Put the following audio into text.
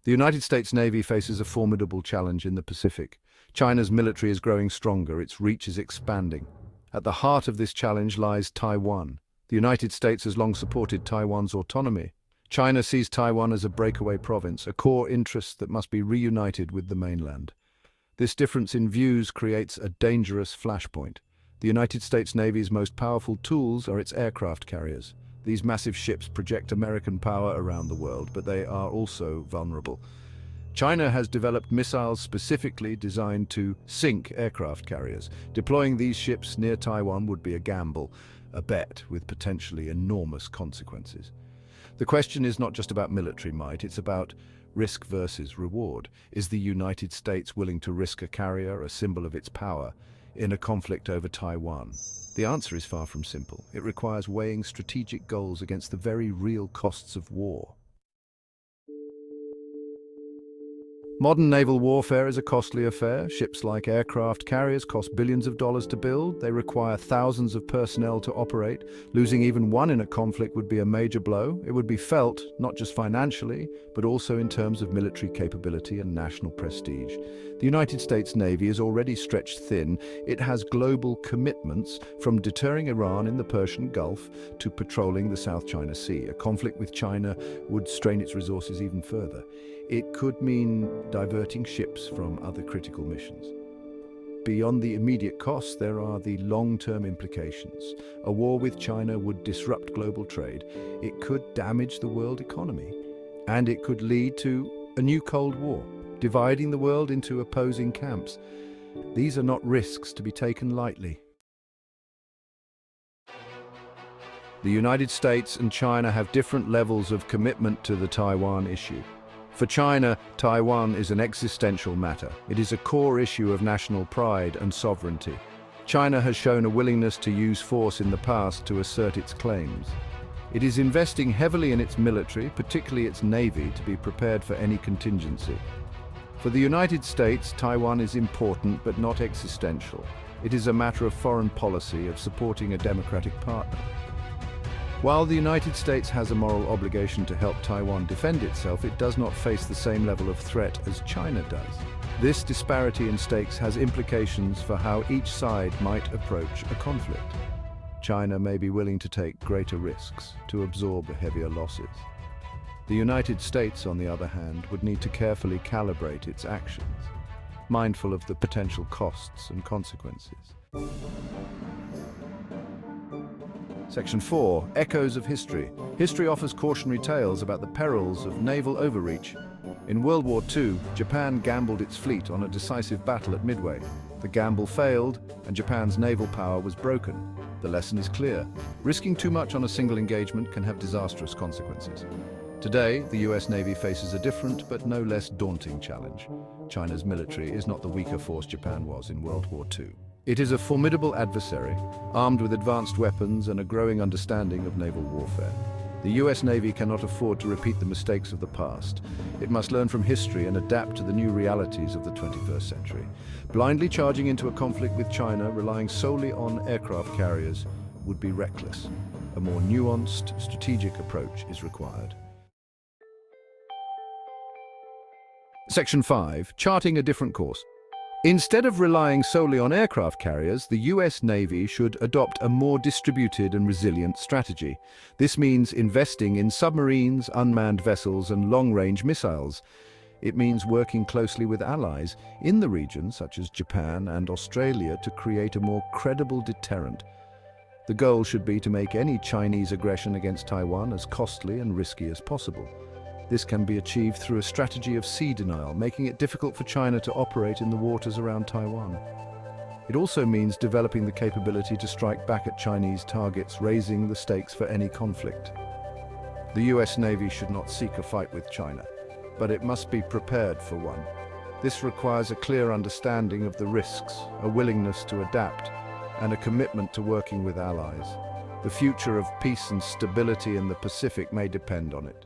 The United States Navy faces a formidable challenge in the Pacific. China's military is growing stronger, its reach is expanding. At the heart of this challenge lies Taiwan. The United States has long supported Taiwan's autonomy. China sees Taiwan as a breakaway province, a core interest that must be reunited with the mainland. This difference in views creates a dangerous flashpoint. The United States Navy's most powerful tools are its aircraft carriers. These massive ships project American power around the world, but they are also vulnerable. China has developed missiles specifically designed to sink aircraft carriers. Deploying these ships near Taiwan would be a gamble, a bet with potentially enormous consequences. The question is not just about military might, it's about risk versus reward. Is the United States willing to risk a carrier, a symbol of its power, in a conflict over Taiwan? The answer is far from simple. It requires weighing strategic goals against the very real costs of war. Modern naval warfare is a costly affair. Ships like aircraft carriers cost billions of dollars to build. They require thousands of personnel to operate. Losing even one in a conflict would be a major blow. It would be felt, not just financially, but also in terms of military capability and national prestige. The United States Navy is already stretched thin. It has global commitments, from deterring Iran in the Persian Gulf to patrolling the South China Sea. A conflict with China would strain its resources even further. It could mean diverting ships from other critical missions. Beyond the immediate costs, there are the long-term implications. A war with China would disrupt global trade. It could damage the world economy. And it could lead to a new Cold War, dividing the world into opposing camps. These are not risks to be taken lightly. The United States and China have different levels of commitment to the Taiwan issue. For China, Taiwan is an existential matter. It is a core issue of national pride and sovereignty. China has shown a willingness to use force in the past to assert its claims. It is investing heavily in its military, particularly its navy, to be prepared for any contingency. For the United States, Taiwan is important but not existential. It is a matter of foreign policy, of supporting a democratic partner. While the United States has a moral obligation to help Taiwan defend itself, it does not face the same level of threat as China does. This disparity in stakes has implications for how each side might approach a conflict. China may be willing to take greater risks, to absorb heavier losses. The United States, on the other hand, would need to carefully calibrate its actions, mindful of the potential costs and consequences. Section 4. Echoes of History. History offers cautionary tales about the perils of naval overreach. In World War II, Japan gambled its fleet on a decisive battle at Midway. The gamble failed, and Japan's naval power was broken. The lesson is clear. Risking too much on a single engagement can have disastrous consequences. Today, the US Navy faces a different but no less daunting challenge. China's military is not the weaker force Japan was in World War II. It is a formidable adversary, armed with advanced weapons and a growing understanding of naval warfare. The US Navy cannot afford to repeat the mistakes of the past. It must learn from history and adapt to the new realities of the 21st century. Blindly charging into a conflict with China, relying solely on aircraft carriers, would be reckless. A more nuanced, strategic approach is required. Section 5. Charting a different course. Instead of relying solely on aircraft carriers, the US Navy should adopt a more distributed and resilient strategy. This means investing in submarines, unmanned vessels, and long-range missiles. It means working closely with allies in the region, such as Japan and Australia, to create a more credible deterrent. The goal should be to make any Chinese aggression against Taiwan as costly and risky as possible. This can be achieved through a strategy of sea denial, making it difficult for China to operate in the waters around Taiwan. It also means developing the capability to strike back at Chinese targets, raising the stakes for any conflict. The US Navy should not seek a fight with China, but it must be prepared for one. This requires a clear understanding of the risks, a willingness to adapt, and a commitment to working with allies. The future of peace and stability in the Pacific may depend on it.